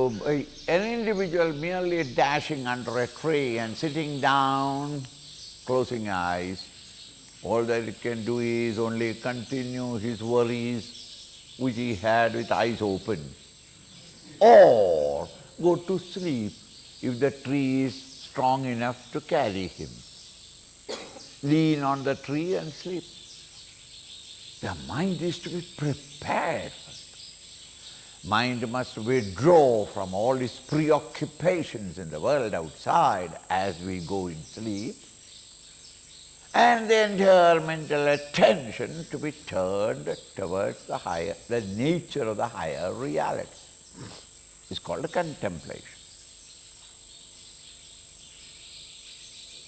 So an individual merely dashing under a tree and sitting down, closing eyes, all that he can do is only continue his worries which he had with eyes open, or go to sleep if the tree is strong enough to carry him. Lean on the tree and sleep. The mind is to be prepared. Mind must withdraw from all its preoccupations in the world outside as we go in sleep, and the entire mental attention to be turned towards the nature of the higher reality. It's called contemplation.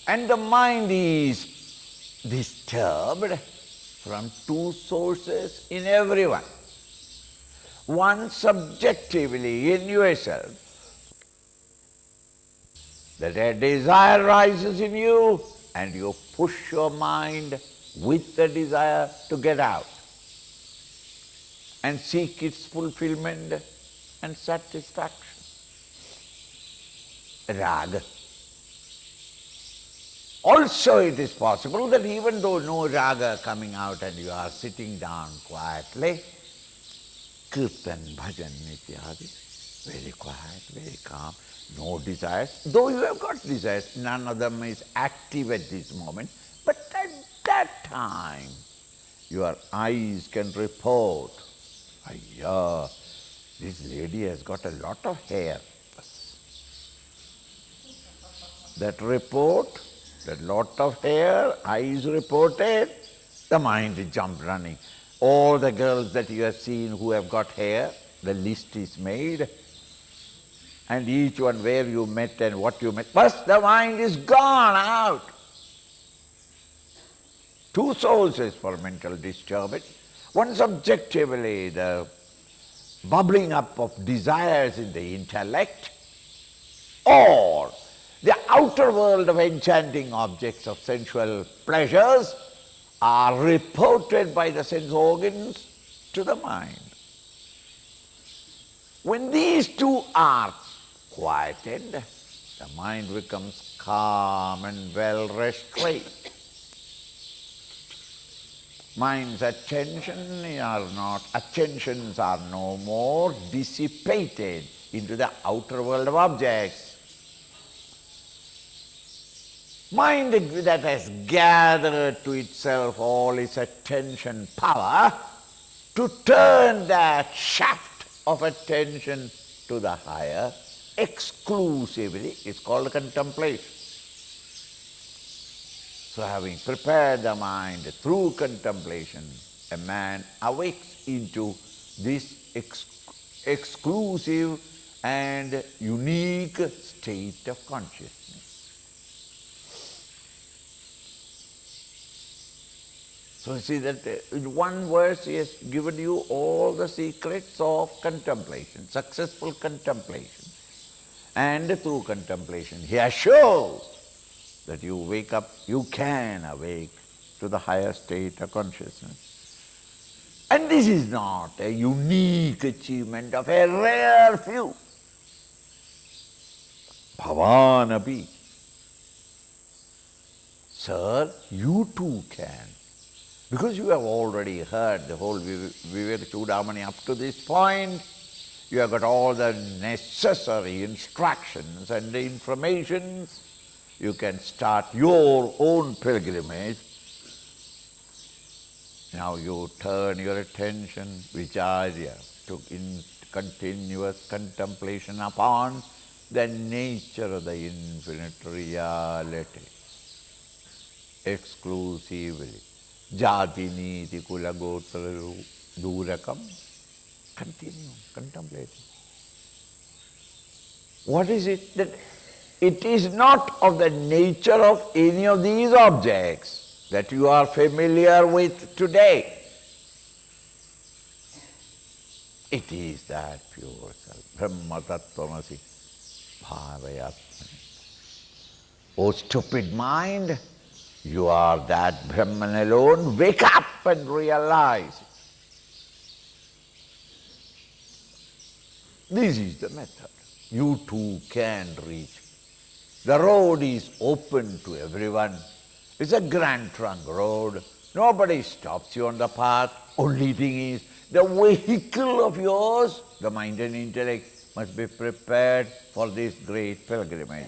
And the mind is disturbed from two sources in everyone. One subjectively in yourself, that a desire rises in you and you push your mind with the desire to get out and seek its fulfillment and satisfaction. Raga. Also it is possible that even though no raga coming out and you are sitting down quietly, kirtan, bhajan, ityadi, very quiet, very calm, no desires, though you have got desires, none of them is active at this moment, but at that time your eyes can report, "Ayya, this lady has got a lot of hair." That report, that lot of hair, eyes reported, the mind jumped running. All the girls that you have seen who have got hair, the list is made, and each one where you met and what you met. First the mind is gone out. Two sources for mental disturbance. One subjectively, the bubbling up of desires in the intellect, or the outer world of enchanting objects of sensual pleasures are reported by the sense organs to the mind. When these two are quieted, the mind becomes calm and well restrained. Mind's attentions are no more dissipated into the outer world of objects. Mind that has gathered to itself all its attention power to turn that shaft of attention to the higher exclusively is called contemplation. So having prepared the mind through contemplation, a man awakes into this exclusive and unique state of consciousness. So you see that in one verse he has given you all the secrets of contemplation, successful contemplation. And through contemplation he assures that you wake up, you can awake to the higher state of consciousness. And this is not a unique achievement of a rare few. Bhavanapi. Sir, you too can. Because you have already heard the whole Vivek Chudamani up to this point, you have got all the necessary instructions and the informations, you can start your own pilgrimage. Now you turn your attention, vicharya, to continuous contemplation upon the nature of the infinite reality, exclusively. Jati niti kula gotra durakam. Continue contemplating. What is it that it is not of the nature of any of these objects that you are familiar with today. It is that pure self, Brahma Tattvamasi Bhavayatmani. O stupid mind, you are that Brahman alone. Wake up and realize it. This is the method. you too can reach. The road is open to everyone. It's a Grand Trunk road. Nobody stops you on the path. Only thing is, the vehicle of yours, the mind and intellect, must be prepared for this great pilgrimage.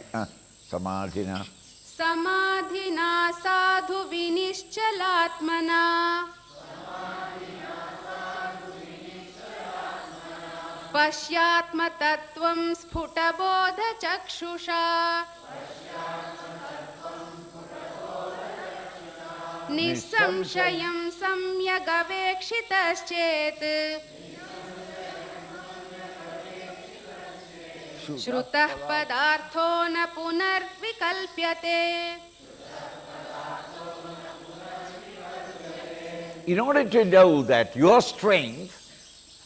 Samadhina. Samadhina sadhu vinishchalatmana Pashyatma tattvam sphutabodha chakshusha Nissamshayam samyagavekshitaschet Shrutah padartho na punarvikalpyate. In order to know that your strength,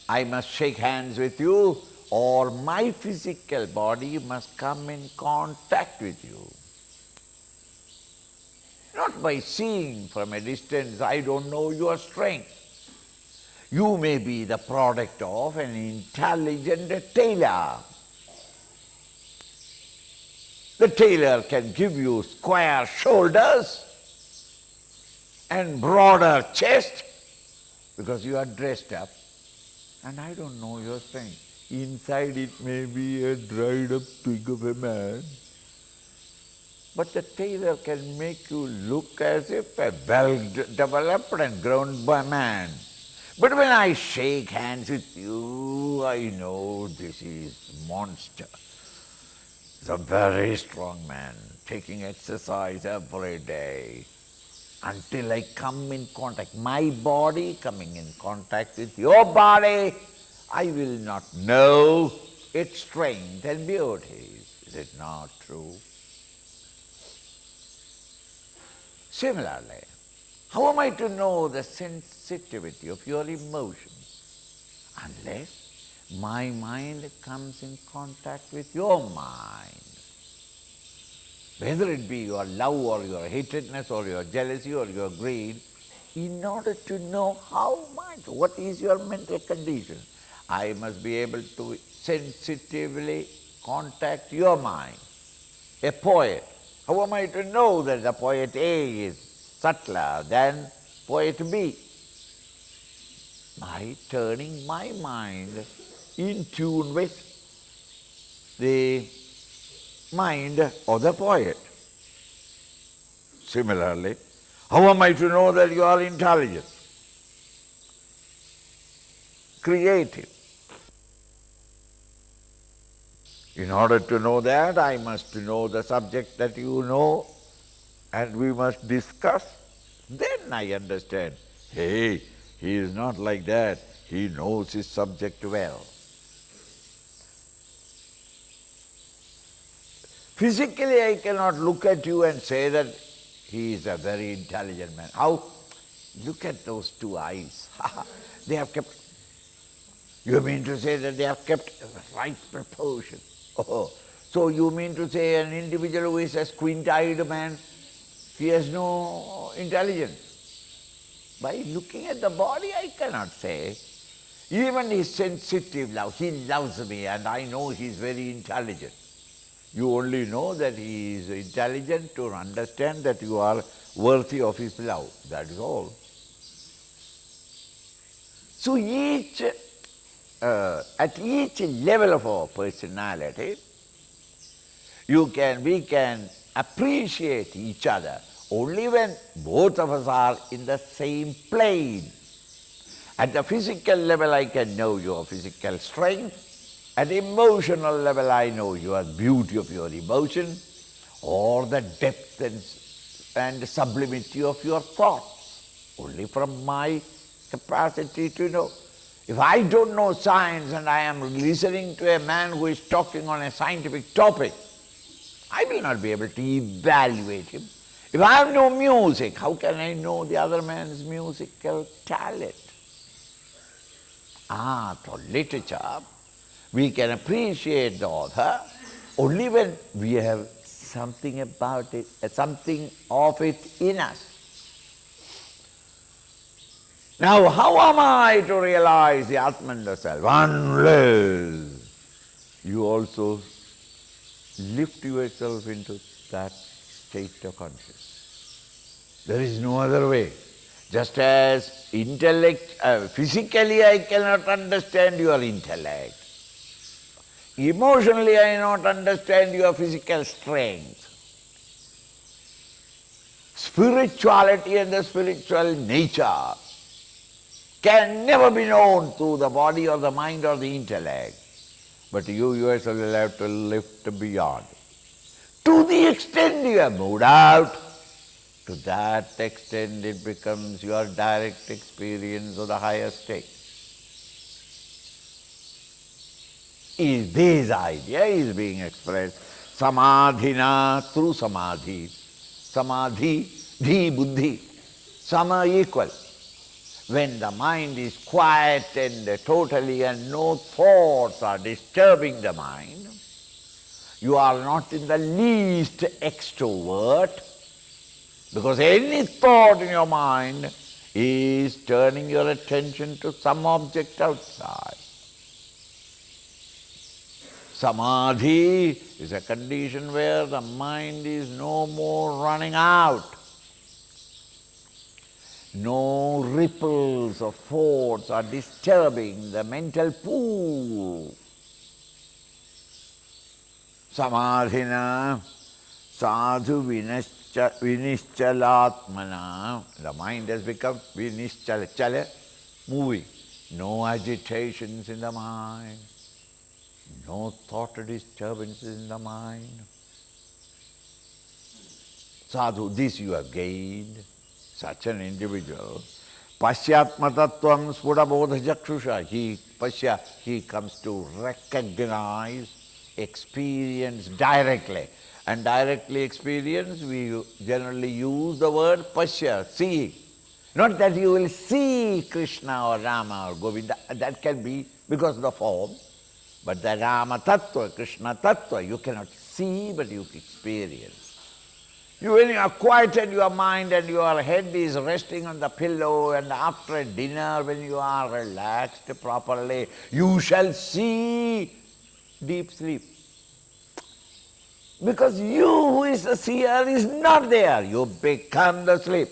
I must shake hands with you, or my physical body must come in contact with you. Not by seeing from a distance, I don't know your strength. You may be the product of an intelligent tailor. The tailor can give you square shoulders and broader chest because you are dressed up, and I don't know your strength. Inside it may be a dried up twig of a man, but the tailor can make you look as if a well-developed and grown man. But when I shake hands with you, I know this is monster. He's a very strong man, taking exercise every day. Until I come in contact, my body coming in contact with your body, I will not know its strength and beauty. Is it not true? Similarly, how am I to know the sensitivity of your emotions? Unless my mind comes in contact with your mind. Whether it be your love or your hatredness or your jealousy or your greed, in order to know how much, what is your mental condition, I must be able to sensitively contact your mind. A poet, how am I to know that the poet A is subtler than poet B? By turning my mind in tune with the mind of the poet. Similarly, how am I to know that you are intelligent, creative? In order to know that, I must know the subject that you know, and we must discuss. Then I understand, hey, he is not like that. He knows his subject well. Physically, I cannot look at you and say that he is a very intelligent man. How? Look at those two eyes. They have kept, you mean to say that they have kept right proportion. Oh, so you mean to say an individual who is a squint-eyed man, he has no intelligence? By looking at the body, I cannot say. Even his sensitive love, he loves me and I know he is very intelligent. You only know that he is intelligent to understand that you are worthy of his love. That is all. So at each level of our personality, we can appreciate each other only when both of us are in the same plane. At the physical level, I can know your physical strength. At the emotional level, I know your beauty of your emotion, or the depth and sublimity of your thoughts, only from my capacity to know. If I don't know science and I am listening to a man who is talking on a scientific topic, I will not be able to evaluate him. If I have no music, how can I know the other man's musical talent? For literature, we can appreciate the author only when we have something about it, something of it in us. Now, how am I to realize the Atman, the self? Unless you also lift yourself into that state of consciousness. There is no other way. Just as physically I cannot understand your intellect, emotionally I cannot understand your physical strength. Spirituality and the spiritual nature can never be known through the body or the mind or the intellect. But you yourself will have to lift beyond. To the extent you have moved out, to that extent it becomes your direct experience of the higher state. This idea is being expressed samadhina, through samadhi. Samadhi, dhi, buddhi, sama equal. When the mind is quiet and totally and no thoughts are disturbing the mind, you are not in the least extrovert, because any thought in your mind is turning your attention to some object outside. Samadhi is a condition where the mind is no more running out. No ripples of thoughts are disturbing the mental pool. Samadhina sadhu vinischalatmana. The mind has become vinischala, moving. No agitations in the mind. No thought disturbances in the mind. Sadhu, this you have gained. Such an individual. Pasyatma tattvam spudabodha jakshusha. He comes to recognize, experience directly. And directly experience, we generally use the word pasya, see. Not that you will see Krishna or Rama or Govinda, that can be because of the form. But the Rama tattva, Krishna tattva, you cannot see, but you experience. When you have quieted your mind and your head is resting on the pillow, and after a dinner when you are relaxed properly, you shall see deep sleep. Because you who is the seer is not there, you become the sleep.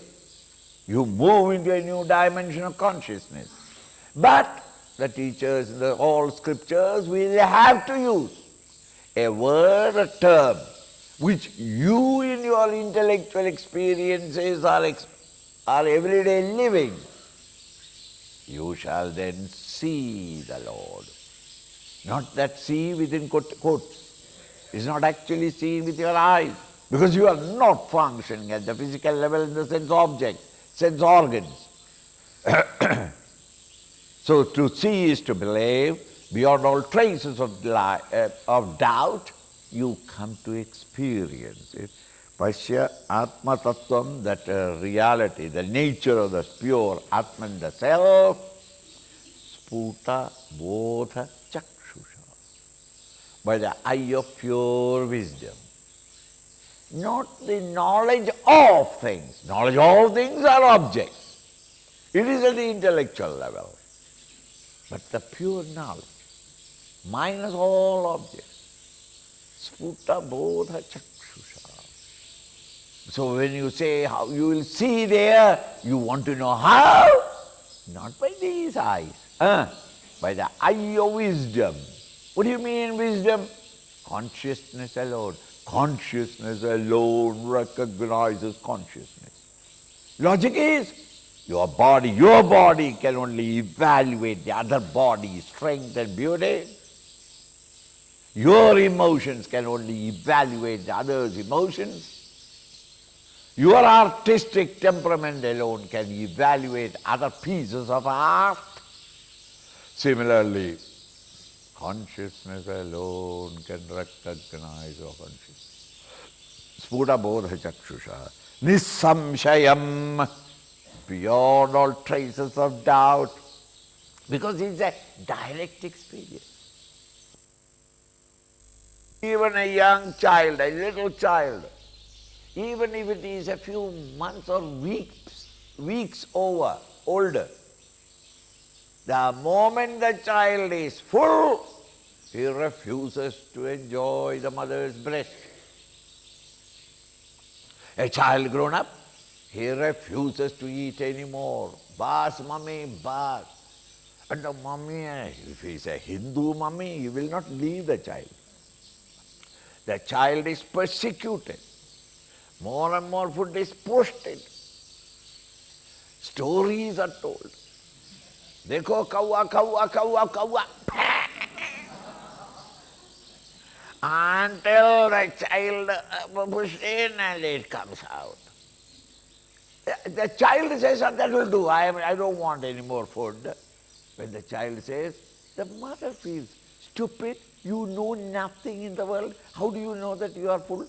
You move into a new dimension of consciousness. But the teachers in all scriptures will have to use a word, a term, which you in your intellectual experiences are everyday living. You shall then see the Lord. Not that see within quotes. It's not actually seen with your eyes, because you are not functioning at the physical level in the sense object, sense organs. So to see is to believe. Beyond all traces of doubt, you come to experience it. Pasya Atma Tattvam, that reality, the nature of the pure Atman, the self, Sputa Bodha Chakshusha, by the eye of pure wisdom. Not the knowledge of things. Knowledge of things are objects. It is at the intellectual level. But the pure knowledge, minus all objects. Sputa bodha chakshusha. So when you say how you will see there, you want to know how? Not by these eyes, by the eye of wisdom. What do you mean wisdom? Consciousness alone. Consciousness alone recognizes consciousness. Logic is, your body can only evaluate the other body's strength and beauty. Your emotions can only evaluate the other's emotions. Your artistic temperament alone can evaluate other pieces of art. Similarly, consciousness alone can recognize your consciousness. Sputa bodha chakshusha. Nisamshayam. Beyond all traces of doubt. Because it's a direct experience. Even a young child, a little child, even if it is a few months or weeks older, the moment the child is full, He refuses to enjoy the mother's breast. A child grown up, he refuses to eat anymore. Bas, mummy, bas. And the mummy, if he is a Hindu mummy, he will not leave the child. The child is persecuted. More and more food is posted. Stories are told. Dekho kawa, kawa, kawa, kawa. Until the child pushes in and it comes out. The child says, that will do, I don't want any more food. When the child says, the mother feels, stupid, you know nothing in the world. How do you know that you are full?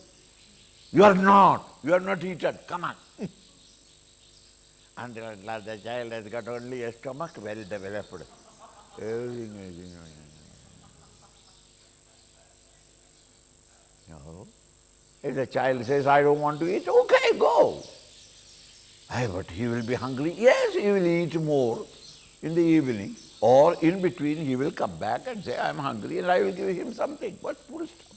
You are not eaten, come on. Until the child has got only a stomach well developed. Everything is, no. If the child says, I don't want to eat, okay, go. But he will be hungry. Yes, he will eat more in the evening, or in between he will come back and say, I am hungry, and I will give him something. But full stop.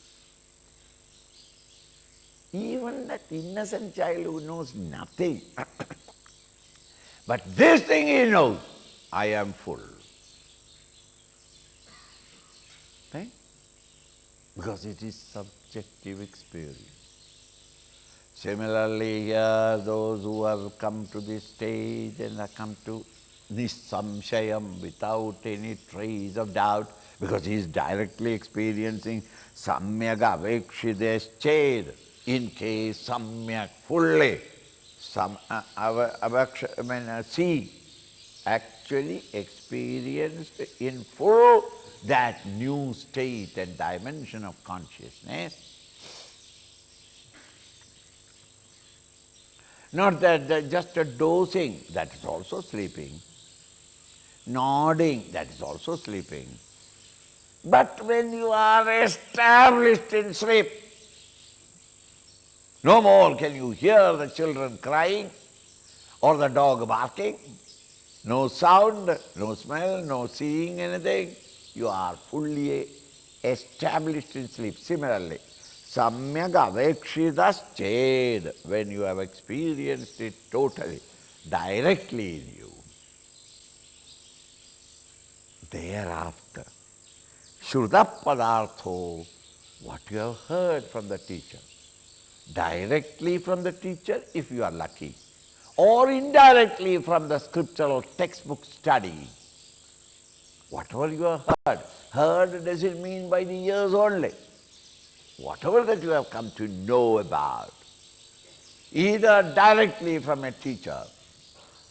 Even that innocent child who knows nothing, but this thing he knows, I am full. Right? Because it is subjective experience. Similarly here, those who have come to this stage and have come to nisamshayam without any trace of doubt, because he is directly experiencing samyak avekshidesched, in case samyak fully, see, actually experienced in full that new state and dimension of consciousness. Not that just a dozing, that is also sleeping. Nodding, that is also sleeping. But when you are established in sleep, no more can you hear the children crying or the dog barking. No sound, no smell, no seeing anything. You are fully established in sleep. Similarly, samyak avekshidasched, when you have experienced it totally, directly in you. Thereafter, Shrudapadartho, what you have heard from the teacher, directly from the teacher if you are lucky, or indirectly from the scriptural textbook study. Whatever you have heard doesn't mean by the ears only. Whatever that you have come to know about, either directly from a teacher,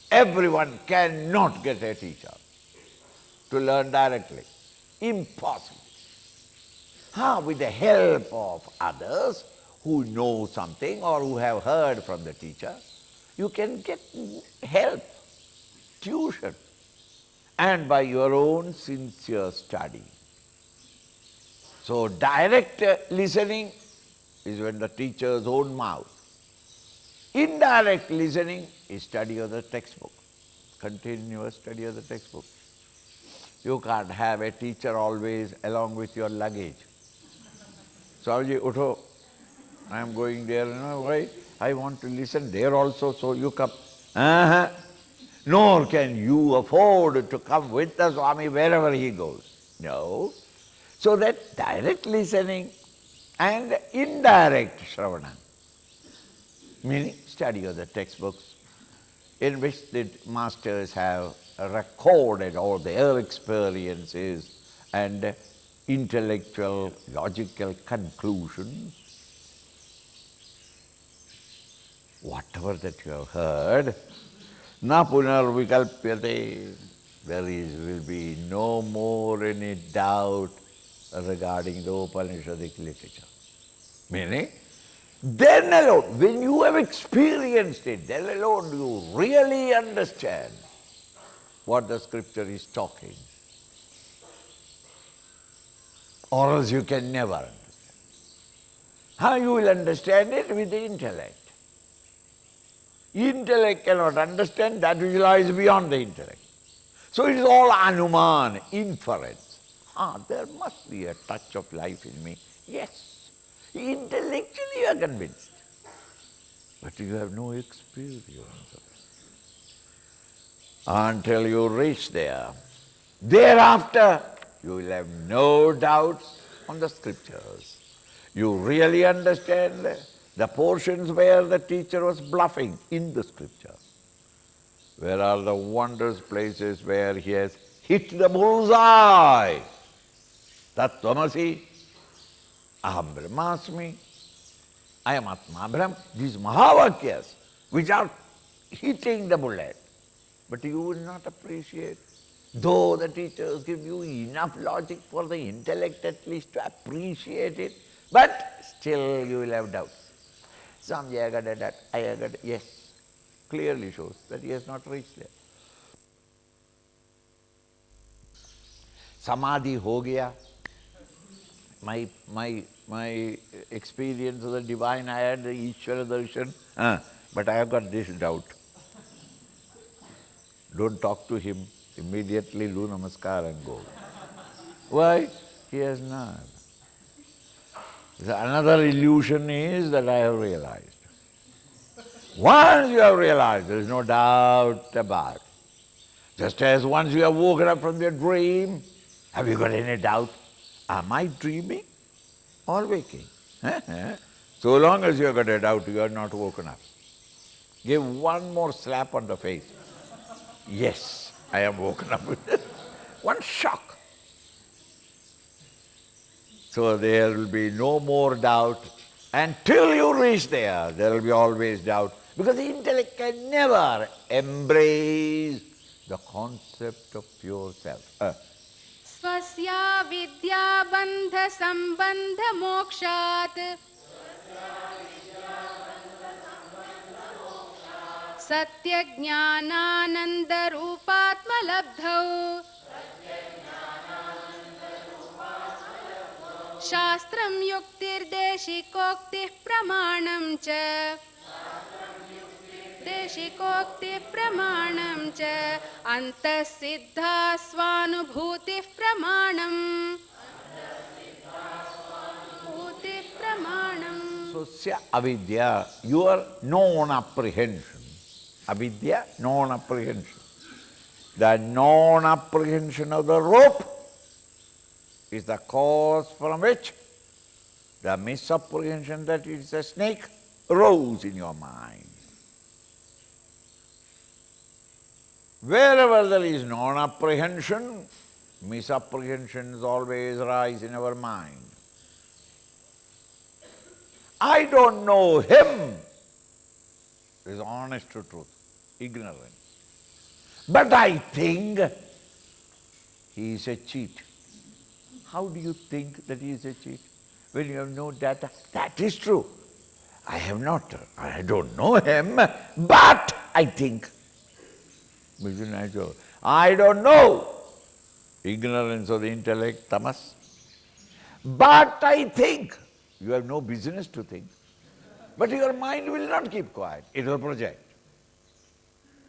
everyone cannot get a teacher to learn directly. Impossible. With the help of others who know something or who have heard from the teacher, you can get help, tuition, and by your own sincere study. So direct listening is when the teacher's own mouth. Indirect listening is study of the textbook, continuous study of the textbook. You can't have a teacher always along with your luggage. Swamiji, utho, I am going there, why? I want to listen there also, so you come. Nor can you afford to come with the Swami wherever he goes. No. So that direct listening and indirect shravana, meaning study of the textbooks, in which the masters have recorded all their experiences and intellectual, logical conclusions. Whatever that you have heard, na punar vikalpyate, there will be no more any doubt regarding the Upanishadic literature. Meaning, then alone, when you have experienced it, then alone you really understand what the scripture is talking. Or else you can never understand. How you will understand it? With the intellect. Intellect cannot understand that which lies beyond the intellect. So it is all anuman, inference. there must be a touch of life in me. Yes, intellectually you are convinced, but you have no experience of it. Until you reach there. Thereafter, you will have no doubts on the scriptures. You really understand the portions where the teacher was bluffing in the scripture. Where are the wondrous places where he has hit the bullseye? Tattvamasi, aham brahmasmi, I am Atma Brahm. These Mahavakyas, which are hitting the bullet. But you will not appreciate. Though the teachers give you enough logic for the intellect at least to appreciate it, but still you will have doubts. Swami, I got that, I got that. Yes, clearly shows that he has not reached there. Samadhi ho gaya. My experience of the divine, I had the Ishvara darshan, but I have got this doubt. Don't talk to him, immediately do namaskar and go. Why? He has not. Another illusion is that I have realized. Once you have realized, there is no doubt about it. Just as once you have woken up from your dream, have you got any doubt? Am I dreaming or waking? So long as you have got a doubt, you are not woken up. Give one more slap on the face. Yes, I am woken up with this. One shock. So there will be no more doubt. Until you reach there, there will be always doubt. Because the intellect can never embrace the concept of pure self. Swasya vidya bandha sambandha mokshat satya jnanananda rupatma labdhau shastram yuktir deshikoktih pramanam cha deshikokti pramanam cha antas siddha svanubhuti pramanam bhuti pramanam. So, avidya, your non-apprehension. Avidya, non-apprehension. The non-apprehension of the rope is the cause from which the misapprehension that it is a snake rose in your mind. Wherever there is non-apprehension, misapprehensions always rise in our mind. I don't know him is honest to truth, ignorance. But I think he is a cheat. How do you think that he is a cheat? When you have no data, that is true. I don't know him, but I think. I don't know. Ignorance of the intellect, tamas. But I think. You have no business to think. But your mind will not keep quiet. It will project.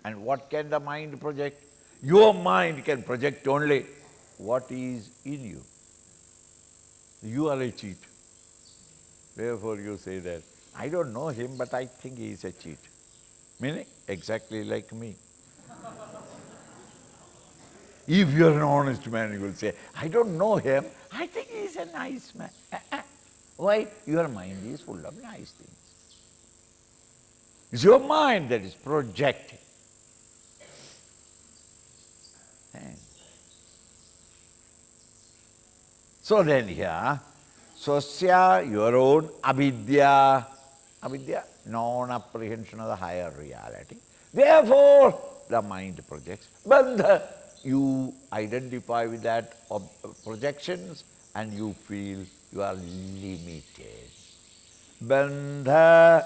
And what can the mind project? Your mind can project only what is in you. You are a cheat. Therefore you say that, I don't know him, but I think he is a cheat. Meaning, exactly like me. If you are an honest man, you will say, I don't know him, I think he is a nice man. Why? Your mind is full of nice things. It's your mind that is projecting. So then here, swasya, your own avidya, non-apprehension of the higher reality. Therefore, the mind projects. Bandha, you identify with that projections and you feel you are limited. Bandha,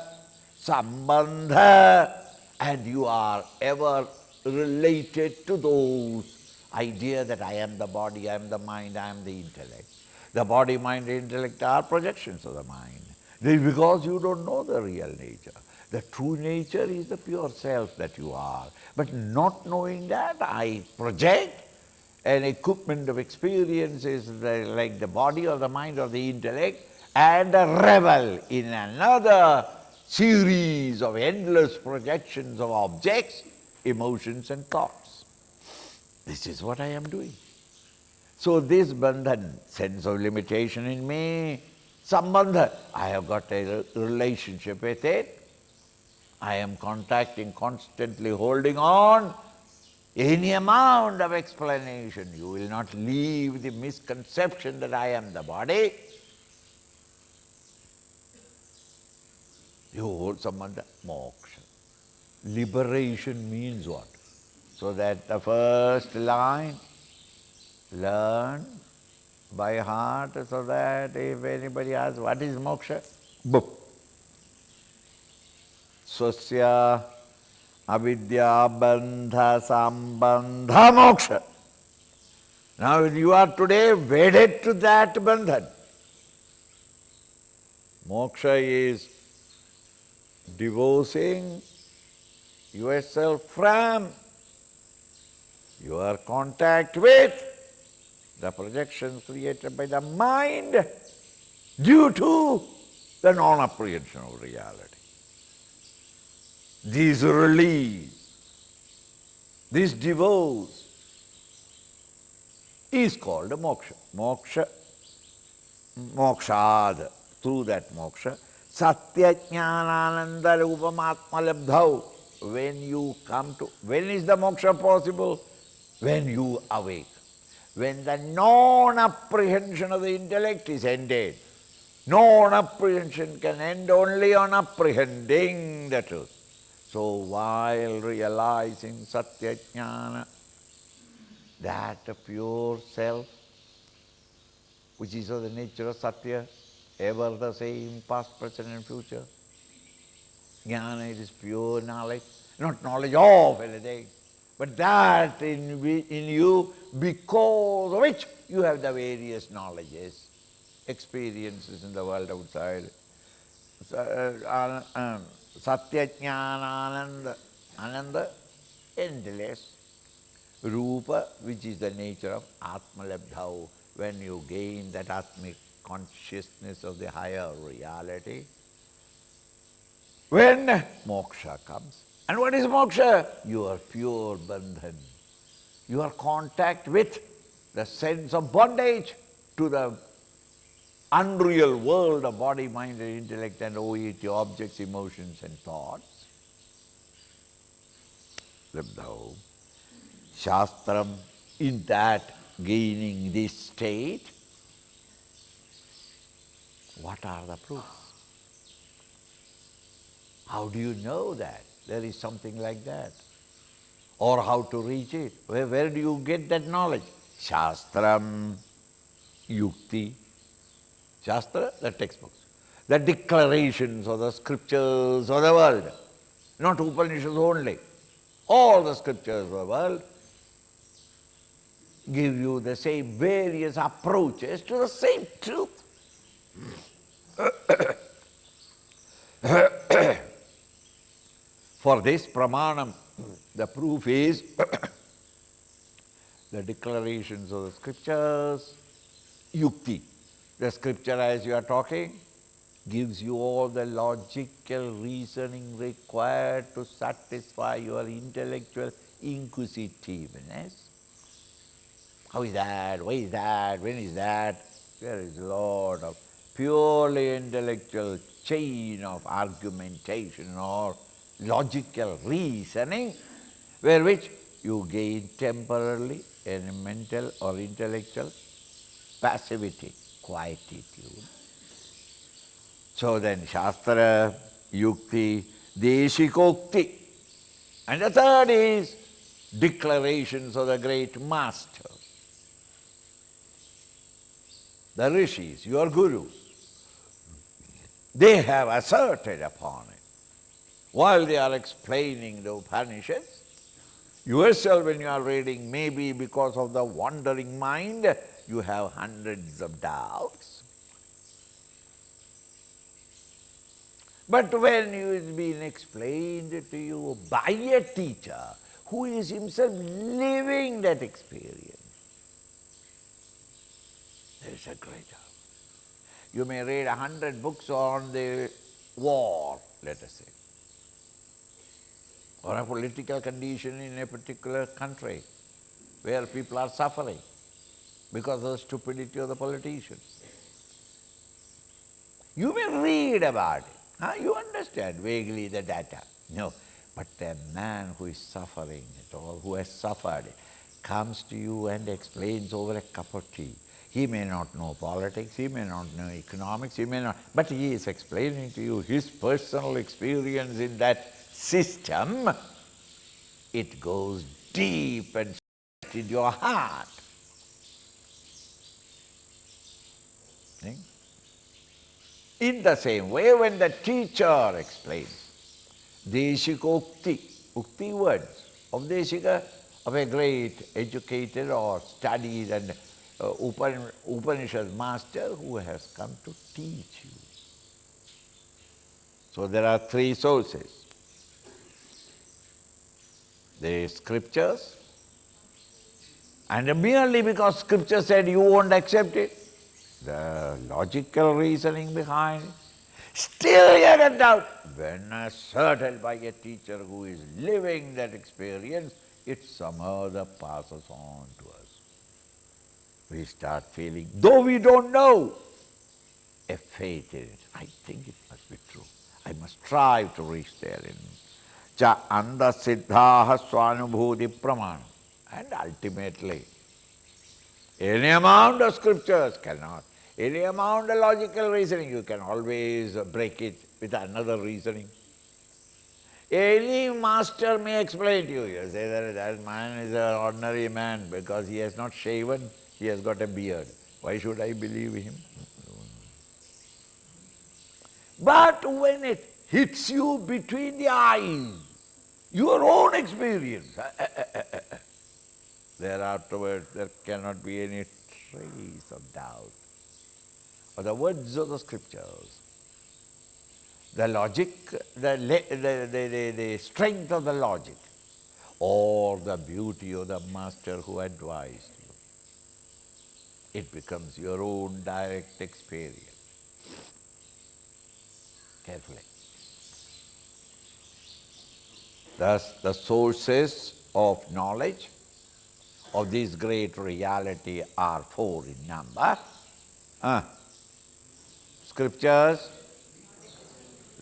sambandha, and you are ever related to those ideas that I am the body, I am the mind, I am the intellect. The body, mind, intellect are projections of the mind. This is because you don't know the real nature. The true nature is the pure self that you are. But not knowing that, I project An equipment of experience is like the body or the mind or the intellect, and a revel in another series of endless projections of objects, emotions and thoughts. This is what I am doing. So this bandhan, sense of limitation in me, sambandha, I have got a relationship with it. I am contacting, constantly holding on. Any amount of explanation, you will not leave the misconception that I am the body. You hold sambandha, moksha. Liberation means what? So that the first line, learn by heart, so that if anybody asks, what is moksha? Boop. Swasya avidya bandha sambandha moksha. Now you are today wedded to that bandhan. Moksha is divorcing yourself from your contact with the projections created by the mind due to the non-apprehension of reality. This release, this divorce is called moksha. Moksha, mokshad, through that moksha, satya jnanananda rupamatma labdhau. When you come to, when is the moksha possible? When you awake. When the non-apprehension of the intellect is ended. Non-apprehension can end only on apprehending the truth. So while realizing satya jnana, that pure self, which is of the nature of satya, ever the same, past, present and future. Jnana, it is pure knowledge, not knowledge of anything, but that in you, because of which you have the various knowledges, experiences in the world outside. Satya jnana ananda, endless. Rupa, which is the nature of atma labdhau, when you gain that atmic consciousness of the higher reality. When moksha comes. And what is moksha? Your pure bandhan. Your contact with the sense of bondage to the unreal world of body, mind and intellect and OET, objects, emotions and thoughts. Labdhau. Shastram, in that gaining this state, what are the proofs? How do you know that there is something like that? Or how to reach it? Where do you get that knowledge? Shastram, yukti. Shastra, the textbooks. The declarations of the scriptures of the world. Not Upanishads only. All the scriptures of the world give you the same various approaches to the same truth. For this pramanam, the proof is the declarations of the scriptures, yukti. The scripture, as you are talking, gives you all the logical reasoning required to satisfy your intellectual inquisitiveness. How is that? Why is that? When is that? There is a lot of purely intellectual chain of argumentation or logical reasoning, where which you gain temporarily a mental or intellectual passivity, quietude. So then Shastra, Yukti, Deshikokti. And the third is declarations of the great masters. The rishis, your gurus, they have asserted upon it. While they are explaining the Upanishads, yourself when you are reading, maybe because of the wandering mind, you have hundreds of doubts. But when it is being explained to you by a teacher who is himself living that experience, is a great help. You may read 100 books on the war, let us say, or a political condition in a particular country where people are suffering because of the stupidity of the politicians. You may read about it. You understand vaguely the data. No, but a man who is suffering it or who has suffered it comes to you and explains over a cup of tea. He may not know politics, he may not know economics, he may not, but he is explaining to you his personal experience in that system. It goes deep and in your heart. See? In the same way, when the teacher explains Deshika Ukti words of Deshika, of a great educated or studied and Upanishad master who has come to teach you. So there are three sources. The scriptures, and merely because scripture said you won't accept it, the logical reasoning behind it, still you get doubt. When asserted by a teacher who is living that experience, it somehow passes on to us. We start feeling, though we don't know, a faith in it. I think it must be true. I must strive to reach therein. Cha anda siddhaha swanubhuti pramana. And ultimately, any amount of scriptures cannot. Any amount of logical reasoning, you can always break it with another reasoning. Any master may explain to you, you say that man is an ordinary man because he has not shaven, he has got a beard. Why should I believe him? But when it hits you between the eyes, your own experience, thereafterwards there cannot be any trace of doubt. Or the words of the scriptures, the logic, the strength of the logic, or the beauty of the master who advised you. It becomes your own direct experience. Carefully. Thus, the sources of knowledge of this great reality are four in number. Scriptures,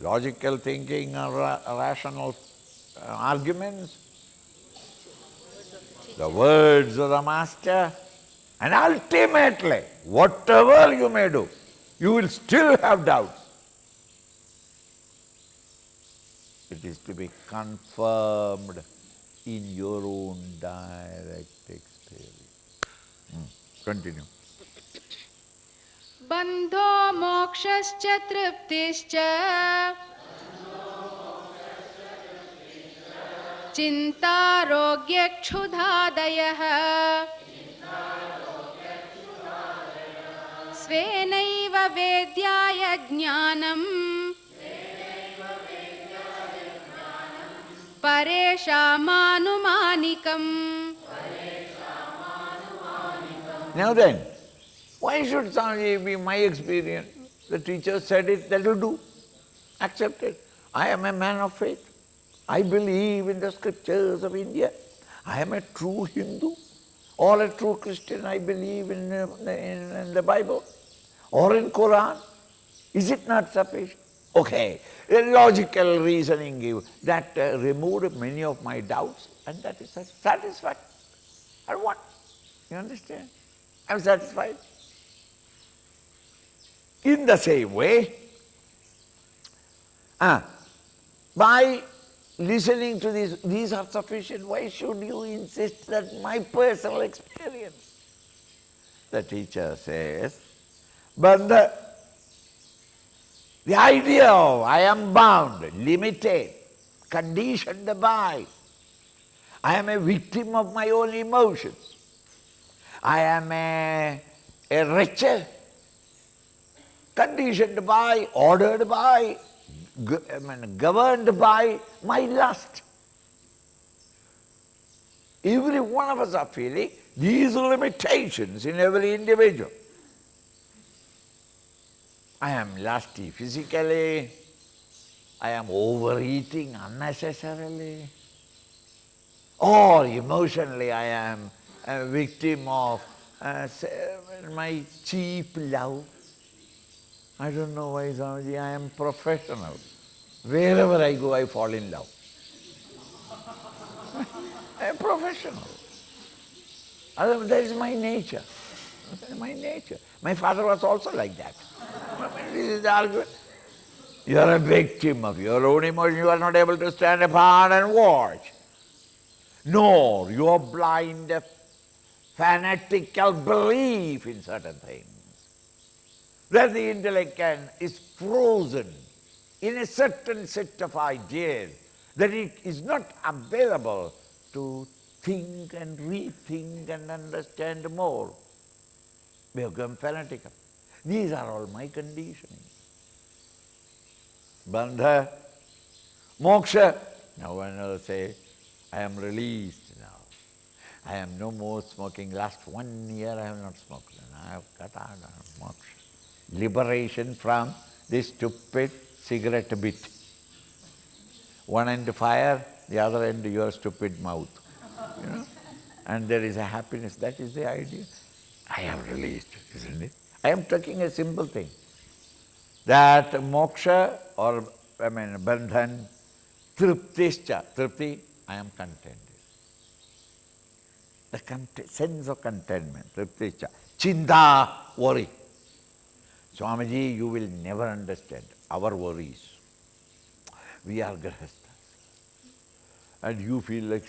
logical thinking or rational arguments, the words of the master, and ultimately, whatever you may do, you will still have doubts. It is to be confirmed in your own direct experience. Continue. Bandho mokshascha triptischa Chintarogya kshudhadayah Svenaiva vedyaya jnanam Pareshamanumanikam. Now then, why should Swamiji be my experience? The teacher said it, that will do. Accept it. I am a man of faith. I believe in the scriptures of India. I am a true Hindu or a true Christian. I believe in the Bible or in Quran. Is it not sufficient? Okay, a logical reasoning that removed many of my doubts, and that is satisfied. And what? You understand? I'm satisfied. In the same way, by listening to these are sufficient. Why should you insist that my personal experience? The teacher says, but the idea of I am bound, limited, conditioned by, I am a victim of my own emotions, I am a wretched, conditioned by, ordered by, governed by my lust. Every one of us are feeling these limitations in every individual. I am lusty physically, I am overeating unnecessarily, or emotionally I am a victim of my cheap love. I don't know why, Swamiji, I am professional. Wherever I go, I fall in love. I am professional. That is my nature. That is my nature. My father was also like that. This is the argument. You are a victim of your own emotion. You are not able to stand apart and watch. Nor your blind, fanatical belief in certain things. That the intellect is frozen in a certain set of ideas, that it is not available to think and rethink and understand more. We have become fanatical. These are all my conditioning. Bandha, moksha. Now one will say, I am released now. I am no more smoking. Last 1 year I have not smoked. I have cut out moksha. Liberation from this stupid cigarette bit. One end fire, the other end your stupid mouth. You know? And there is a happiness. That is the idea. I am released, isn't it? I am taking a simple thing. That moksha or bandhan, triptischa, tripti, I am contented. The sense of contentment, triptischa. Chinta, worry. Swamiji, you will never understand our worries. We are grahasthas. And you feel like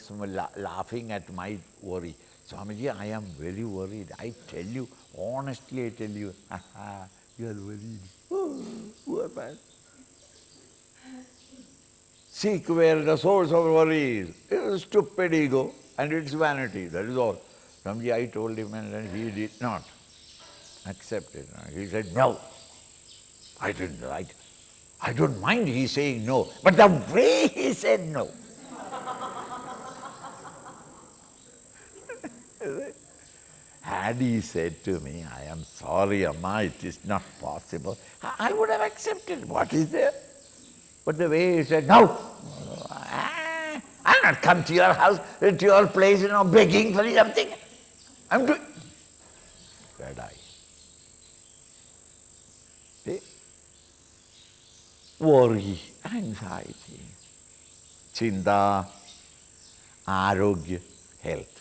laughing at my worry. Swamiji, I am very worried. I tell you, honestly I tell you, you are worried. Oh, poor man. Seek where the source of worry is. It is stupid ego and its vanity, that is all. Swamiji, I told him and he did not accept it. He said, no. I didn't like. I don't mind he saying no, but the way he said no. Had he said to me, I am sorry, Amma, it is not possible, I would have accepted. What is there? But the way he said, no, I'll not come to your house, to your place, begging for something. I'm doing. Said I. See? Worry, anxiety, chinta, arogya, health.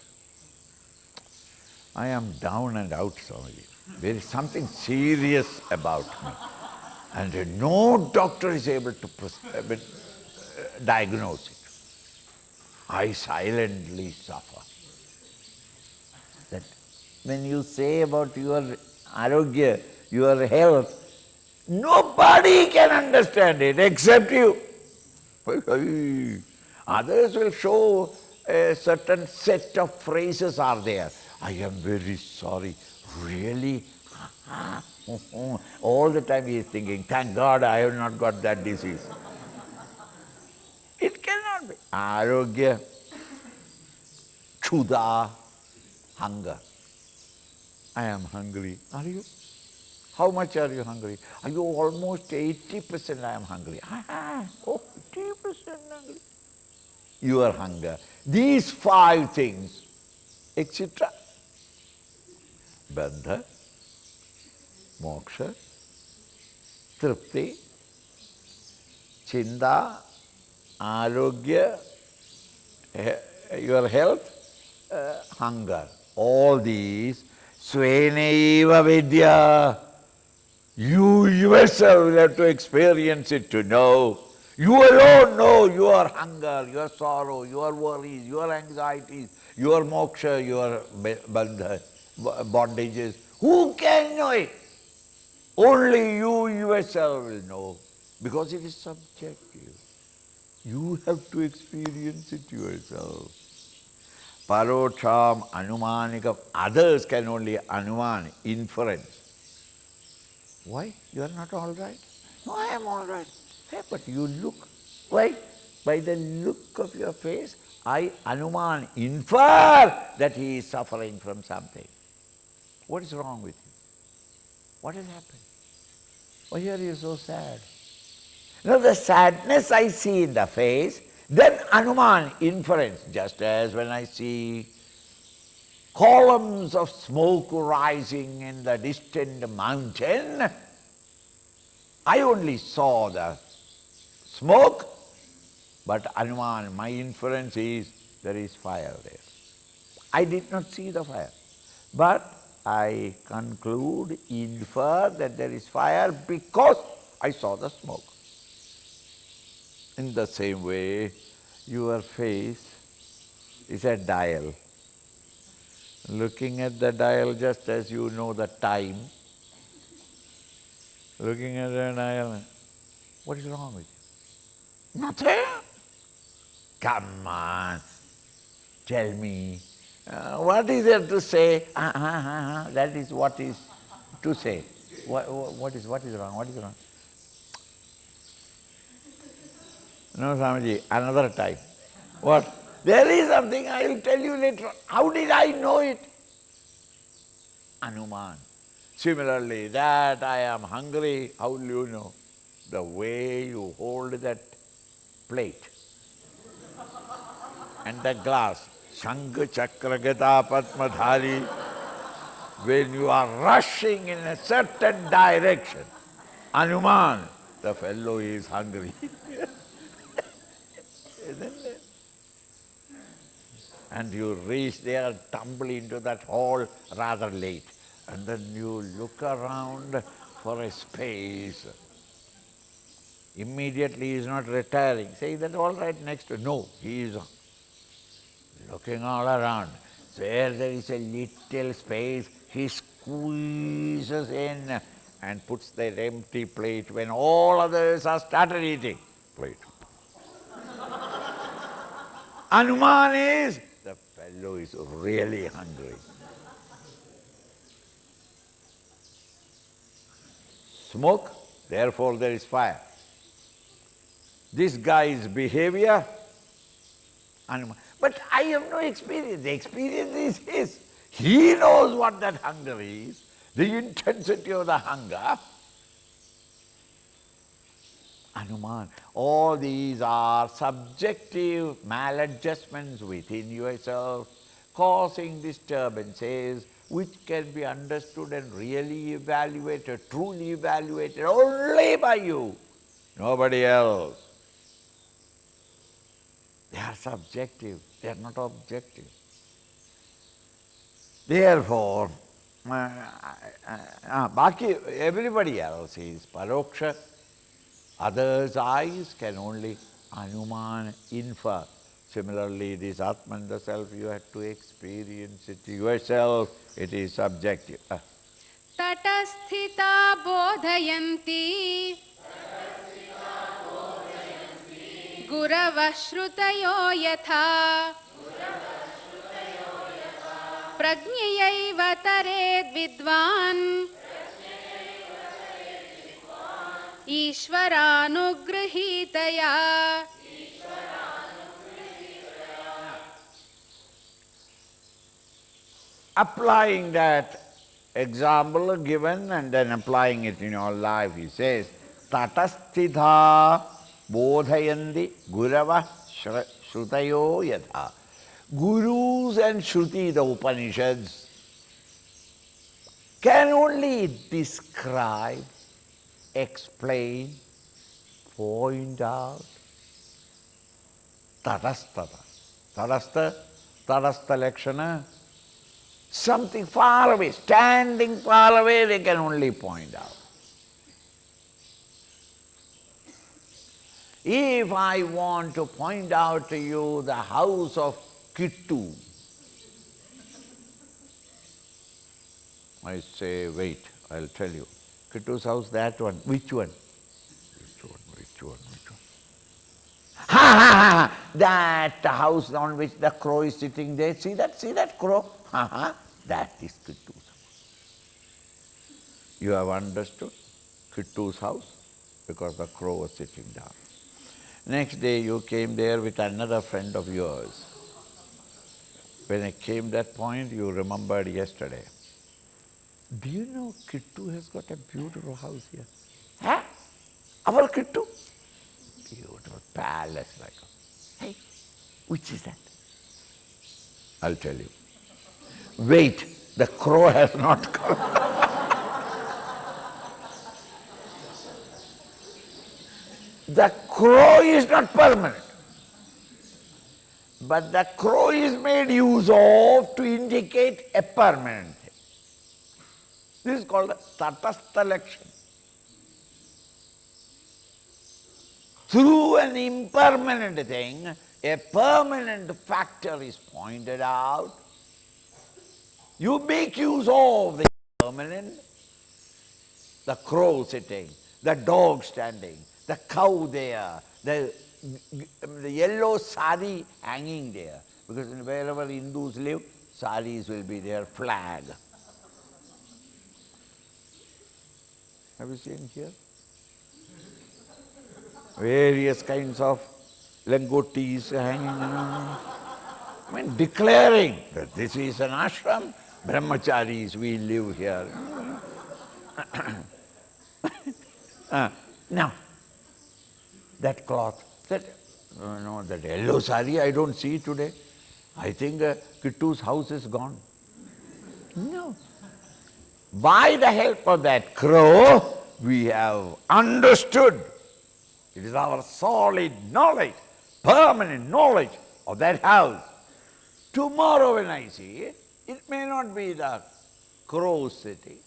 I am down and out, Swamiji. There is something serious about me. And no doctor is able to diagnose it. I silently suffer. That when you say about your arogya, your health, nobody can understand it except you. Others will show a certain set of phrases are there. I am very sorry. Really? All the time he is thinking, thank God I have not got that disease. It cannot be. Arogya, kshuda, hunger. I am hungry. Are you? How much are you hungry? Are you almost 80% I am hungry? 80% hungry. Your hunger. These 5 things, etc. Bandha, moksha, tripti, chinta, arogya, your health, hunger. All these, svenaiva vidya. You yourself will have to experience it to know. You alone know your hunger, your sorrow, your worries, your anxieties, your moksha, your bandha, bondages. Who can know it? Only you yourself will know, because it is subjective. You have to experience it yourself. Parocham, anumanikam, others can only anuman, inference. Why? You are not all right? No, I am all right. Hey, but you look. Why? By the look of your face, I anuman, infer that he is suffering from something. What is wrong with you? What has happened? Why are you so sad? Now the sadness I see in the face, then Hanuman inference, just as when I see columns of smoke rising in the distant mountain, I only saw the smoke, but Hanuman, my inference is there is fire there. I did not see the fire, but I conclude, infer that there is fire because I saw the smoke. In the same way, your face is a dial. Looking at the dial just as you know the time, looking at the dial, what is wrong with you? Nothing. Come on, tell me. What is there to say? That is what is to say. What is wrong? What is wrong? No, Swamiji, another time. What? There is something, I will tell you later on. How did I know it? Hanuman. Similarly, that I am hungry, how will you know? The way you hold that plate and the glass. Shankha Chakra Gata Padma Dhari. When you are rushing in a certain direction, Hanuman, the fellow is hungry. And you reach there, tumble into that hole rather late. And then you look around for a space. Immediately he is not retiring. Say that all right next to. No, he is looking all around. Where there is a little space, he squeezes in and puts that empty plate when all others are started eating. Plate. Hanuman is, the fellow is really hungry. Smoke, therefore there is fire. This guy's behavior, Hanuman. But I have no experience. The experience is his. He knows what that hunger is, the intensity of the hunger. Hanuman, all these are subjective maladjustments within yourself, causing disturbances which can be understood and really evaluated, truly evaluated only by you, nobody else. They are subjective, they are not objective. Therefore, everybody else is paroksha. Others' eyes can only Hanuman infer. Similarly, this Atman, the self, you have to experience it yourself, it is subjective. Tatasthita bodhayanti Gurava shrutayo yatha Prajnayaiva tared vidvan Ishvaranugrahitaya. Applying that example given and then applying it in your life, he says, Tatasthitha bodhayanti gurava shrutayo yatha. Gurus and Shruti, the Upanishads, can only describe, explain, point out. Tatastata. Tadastha lakshana. Something far away, standing far away, they can only point out. If I want to point out to you the house of Kittu, I say, wait, I'll tell you. Kittu's house, that one. Which one? Which one? Ha ha ha! That house on which the crow is sitting there. See that crow? Ha ha! That is Kittu's house. You have understood Kittu's house because the crow was sitting down. Next day you came there with another friend of yours. When I came that point, you remembered yesterday. Do you know Kittu has got a beautiful house here? Huh? Our Kittu? Beautiful palace like. Hey, which is that? I'll tell you. Wait, the crow has not come. The crow is not permanent. But the crow is made use of to indicate a permanent thing. This is called tatastha lakshan. Through an impermanent thing, a permanent factor is pointed out. You make use of the permanent, the crow sitting, the dog standing, the cow there, the yellow sari hanging there. Because wherever Hindus live, saris will be their flag. Have you seen here? Various kinds of langotis hanging around. I mean, declaring that this is an ashram, brahmacharis, we live here. Now, that cloth, that yellow sari I don't see today. I think Kittu's house is gone. No. By the help of that crow, we have understood. It is our solid knowledge, permanent knowledge of that house. Tomorrow when I see it, it may not be the crow sitting,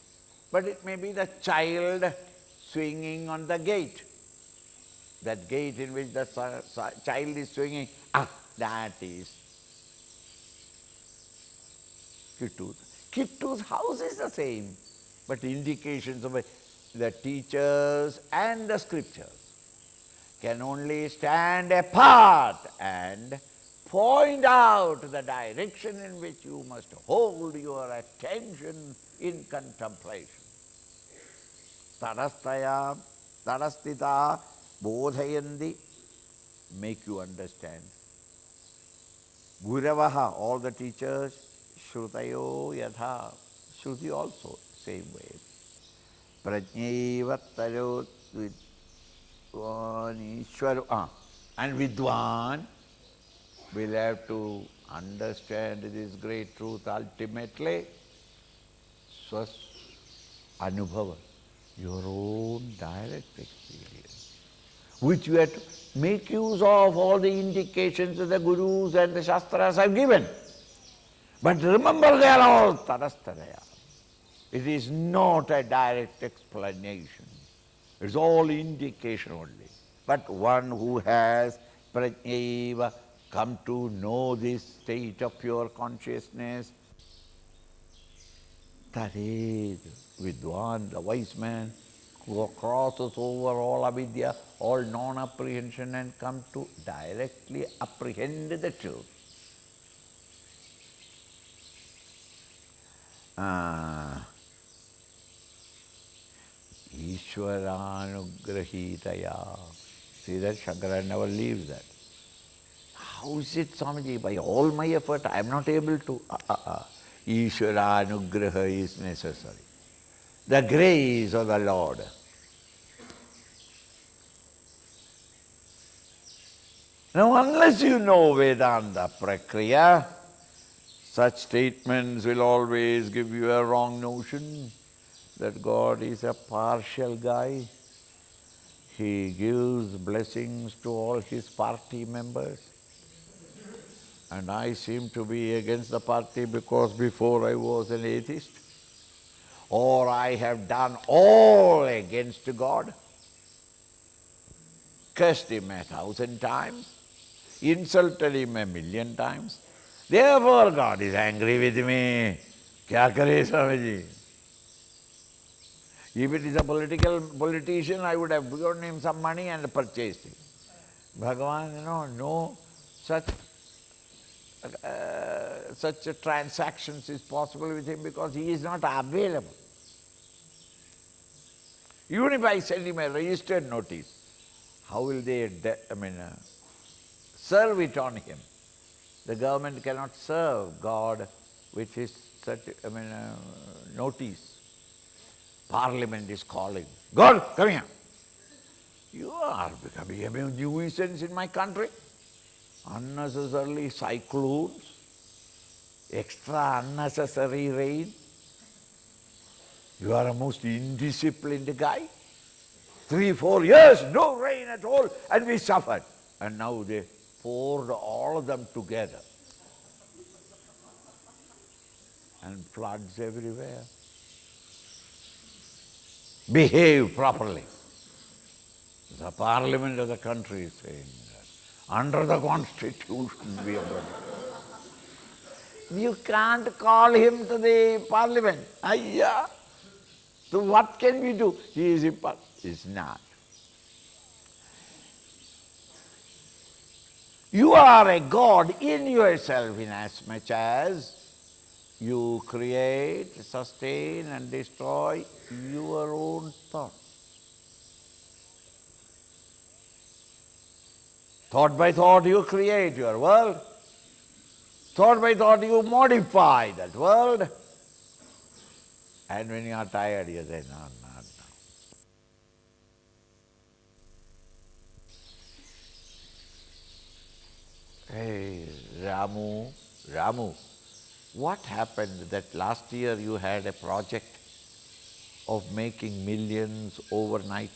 but it may be the child swinging on the gate. That gate in which the child is swinging, that is Kittu. Kittu's house is the same, but indications of the teachers and the scriptures can only stand apart and point out the direction in which you must hold your attention in contemplation. Tadastaya, tadastita, bodhayandi, make you understand. Guravaha, all the teachers, shrutayo yatha, shruti also, same way. Prajneva tarot vidvan ishwaro, and vidvan will have to understand this great truth ultimately. Swas anubhava, your own direct experience, which you have to make use of all the indications that the gurus and the shastras have given. But remember, they are all tadastharaya. It is not a direct explanation. It's all indication only. But one who has prajneva, come to know this state of pure consciousness, tared, vidwan, the wise man, who crosses over all avidya, all non-apprehension, and come to directly apprehend the truth. Ishwaranugrahitaya. See that? Shankara never leaves that. How is it, Swamiji? By all my effort, I am not able to. Ishwaranugraha is necessary. The grace of the Lord. Now, unless you know Vedanta Prakriya, such statements will always give you a wrong notion that God is a partial guy. He gives blessings to all his party members. And I seem to be against the party because before I was an atheist. Or I have done all against God. Cursed him 1,000 times. Insulted him 1,000,000 times. Therefore God is angry with me. Kya kare Swamiji? If it is a politician, I would have given him some money and purchased him. Bhagavan, no such transactions is possible with him because he is not available. Even if I send him a registered notice, how will they serve it on him? The government cannot serve God with his notice. Parliament is calling. God, come here. You are becoming a nuisance in my country. Unnecessarily cyclones, extra unnecessary rain. You are a most indisciplined guy. 3-4 years, no rain at all, and we suffered. And now they poured all of them together. And floods everywhere. Behave properly. The parliament of the country is saying that. Under the constitution we are running. You can't call him to the parliament. Ayya! So what can we do? He is impossible. He's not. You are a God in yourself inasmuch as you create, sustain and destroy your own thoughts. Thought by thought you create your world. Thought by thought you modify that world. And when you are tired, you say, no, not now. Hey, Ramu, what happened that last year you had a project of making millions overnight?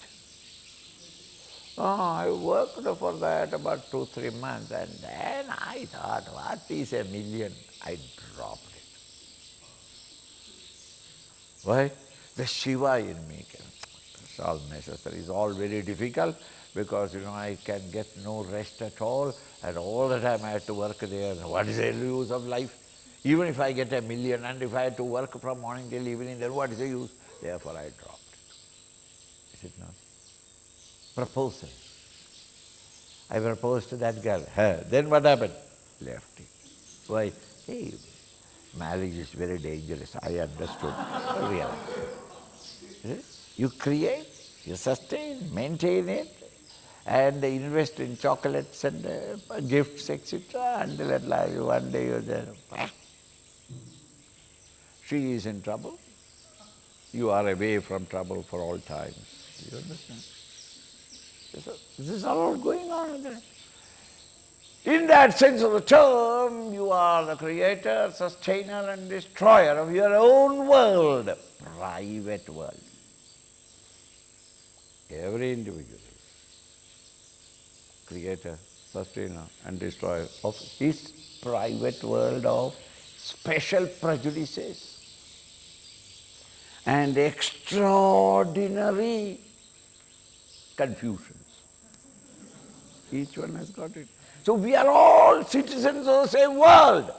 Oh, I worked for that about 2-3 months, and then I thought, what is a million? I dropped it. Why? The Shiva in me came. It's all necessary. It's all very difficult because, I can get no rest at all, and all the time I have to work there. What is the use of life? Even if I get a million, and if I have to work from morning till evening, then what is the use? Therefore I dropped it. Is it not? Proposal. I proposed to that girl. Then what happened? Left it. Why? Hey, marriage is very dangerous. I understood. Really. You create, you sustain, maintain it, and invest in chocolates and gifts, etc. Until at last one day you're there. She is in trouble. You are away from trouble for all time. You understand? This is all going on there. In that sense of the term, you are the creator, sustainer and destroyer of your own world, private world. Every individual is creator, sustainer and destroyer of his private world of special prejudices and extraordinary confusions. Each one has got it. So we are all citizens of the same world,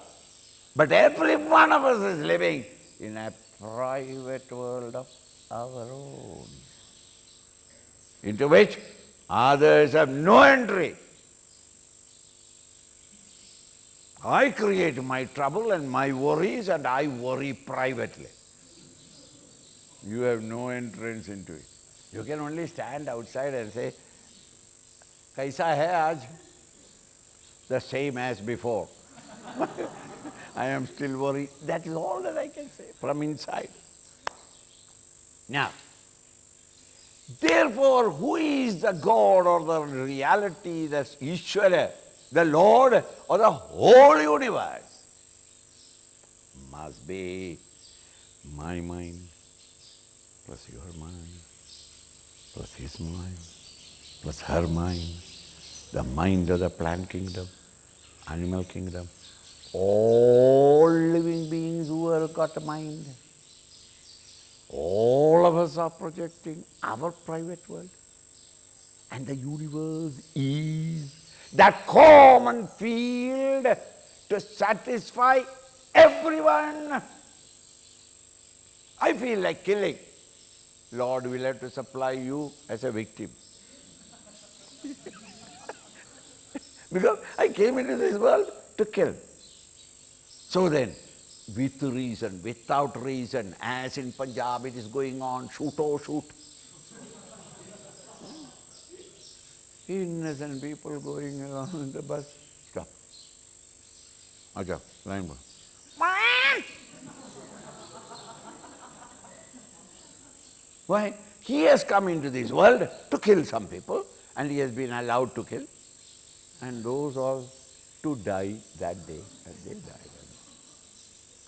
but every one of us is living in a private world of our own, into which others have no entry. I create my trouble and my worries, and I worry privately. You have no entrance into it. You can only stand outside and say, "Kaisa hai aaj?" The same as before. I am still worried. That is all that I can say from inside. Now, therefore, who is the God or the reality, the Ishvara, the Lord of the whole universe? Must be my mind plus your mind plus his mind plus her mind, the mind of the plant kingdom, animal kingdom, all living beings who have got a mind. All of us are projecting our private world. And the universe is that common field to satisfy everyone. I feel like killing. Lord will have to supply you as a victim. Because I came into this world to kill. So then, with reason, without reason, as in Punjab it is going on, shoot or shoot. Innocent people going around in the bus. Stop. Acha, line one. Why? He has come into this world to kill some people, and he has been allowed to kill, and those all to die that day, and they died.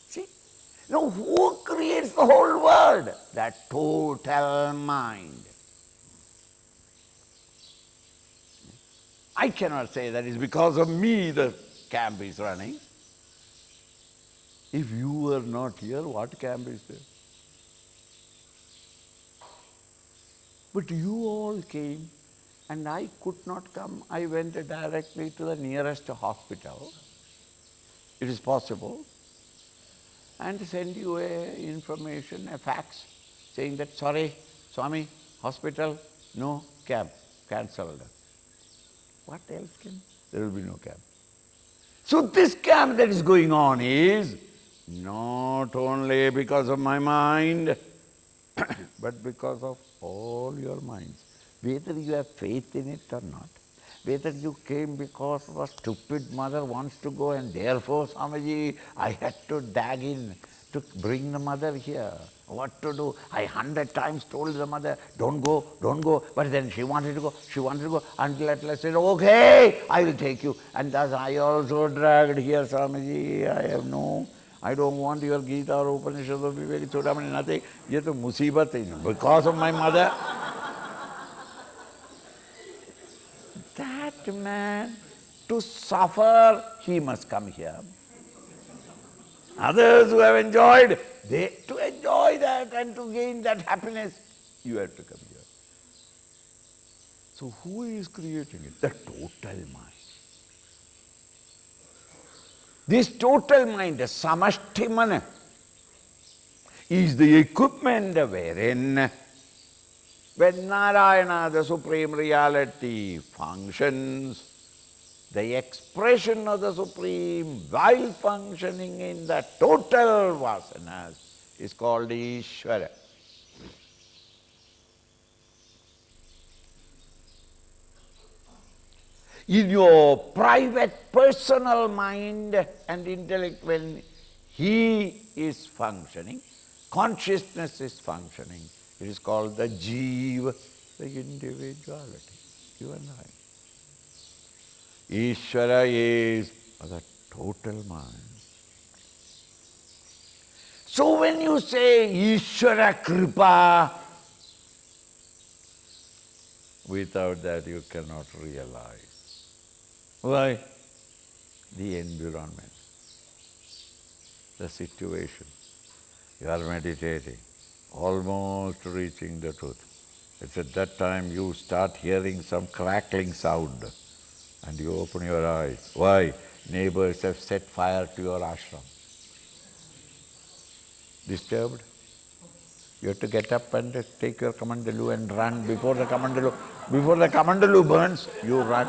See? Now who creates the whole world? That total mind. I cannot say that it's because of me the camp is running. If you were not here, what camp is there? But you all came, and I could not come. I went directly to the nearest hospital. It is possible. And send you information, a fax, saying that, sorry, Swami, hospital, no camp, cancelled. What else can? There will be no camp. So this camp that is going on is not only because of my mind, but because of all your minds. Whether you have faith in it or not, whether you came because a stupid mother wants to go and therefore, Swamiji, I had to dag in to bring the mother here. What to do? I 100 times told the mother, don't go, but then she wanted to go, until at last said, okay, I will take you. And thus I also dragged here, Swamiji, I don't want your Gita or Upanishads or Vivek, Chudamani, nothing. Ye to musibat is because of my mother. That man, to suffer, he must come here. Others who have enjoyed, to enjoy that and to gain that happiness, you have to come here. So who is creating it? The total mind. This total mind, the samashti mana, is the equipment wherein when Narayana, the Supreme Reality, functions, the expression of the Supreme while functioning in the total vasanas is called Ishvara. In your private personal mind and intellect, when he is functioning, consciousness is functioning, it is called the Jiva, the individuality, you and I. Ishvara is the total mind. So when you say Ishvara Kripa, without that you cannot realize. Why? The environment, the situation. You are meditating, almost reaching the truth. It's at that time you start hearing some crackling sound and you open your eyes. Why? Neighbors have set fire to your ashram. Disturbed? You have to get up and take your kamandalu and run before the kamandalu burns, you run.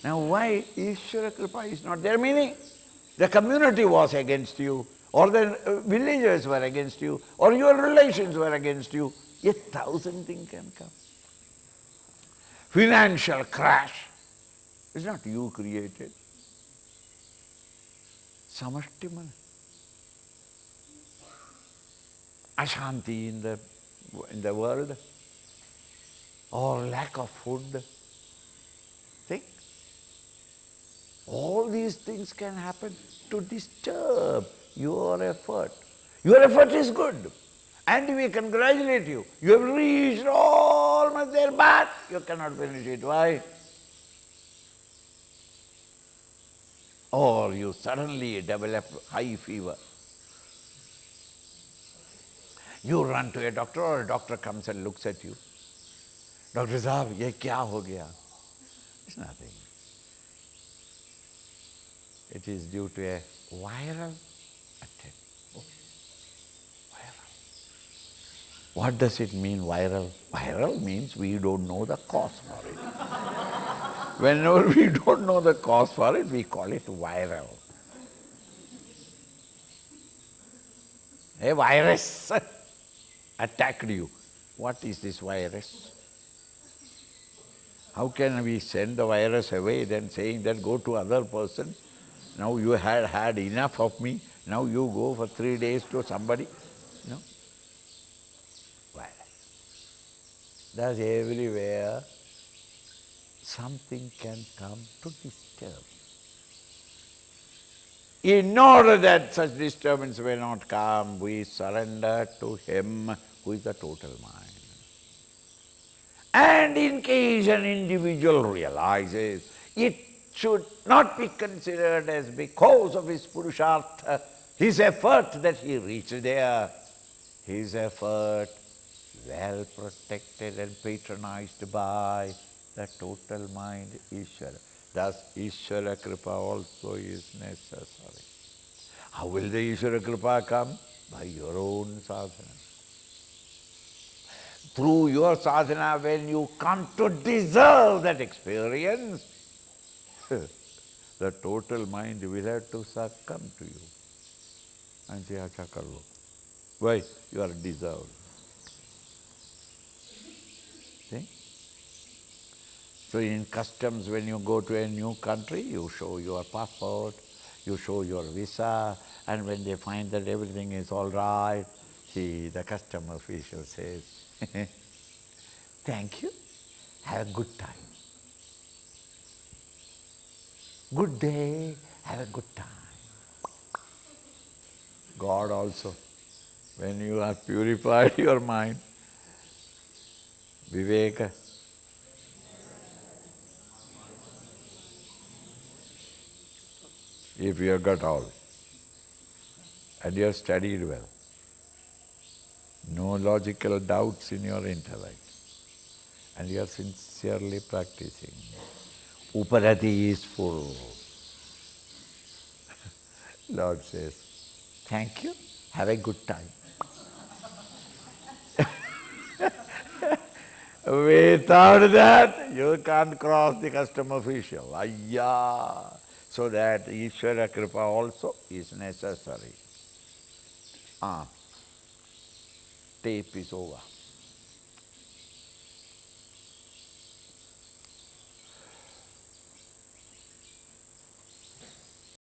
Now why Ishvara Kripa is not there? Meaning, the community was against you, or the villagers were against you, or your relations were against you. 1,000 things can come. Financial crash. It's not you created. Samashti mana. Ashanti in the world, or lack of food. Think. All these things can happen to disturb your effort. Your effort is good, and we congratulate you. You have reached almost there, but you cannot finish it. Why? Or you suddenly develop high fever. You run to a doctor, or a doctor comes and looks at you. Doctor Sahab, ye kya ho gaya? It's nothing. It is due to a viral attack. Oh, viral. What does it mean, viral? Viral means we don't know the cause for it. Whenever we don't know the cause for it, we call it viral. A virus attacked you. What is this virus? How can we send the virus away then saying that go to other persons? Now you had enough of me, Now you go for 3 days to somebody, no? Well, thus everywhere something can come to disturb. In order that such disturbance may not come, we surrender to Him who is the total mind. And in case an individual realizes, it should not be considered as because of his purushartha, his effort that he reached there, his effort well protected and patronized by the total mind Ishvara. Thus Ishvara Kripa also is necessary. How will the Ishvara Kripa come? By your own sadhana. Through your sadhana, when you come to deserve that experience, the total mind will have to succumb to you and say, Acha karlo. Why? You are deserved. See? So in customs, when you go to a new country, you show your passport, you show your visa, and when they find that everything is all right, the custom official says, thank you, have a good time. Good day, have a good time. God also, when you have purified your mind, Vivek, if you have got all, and you have studied well, no logical doubts in your intellect, and you are sincerely practicing, Uparati is full. Lord says, thank you, have a good time. Without that, you can't cross the custom official. Ayya! So that Ishvara Kripa also is necessary. Tape is over.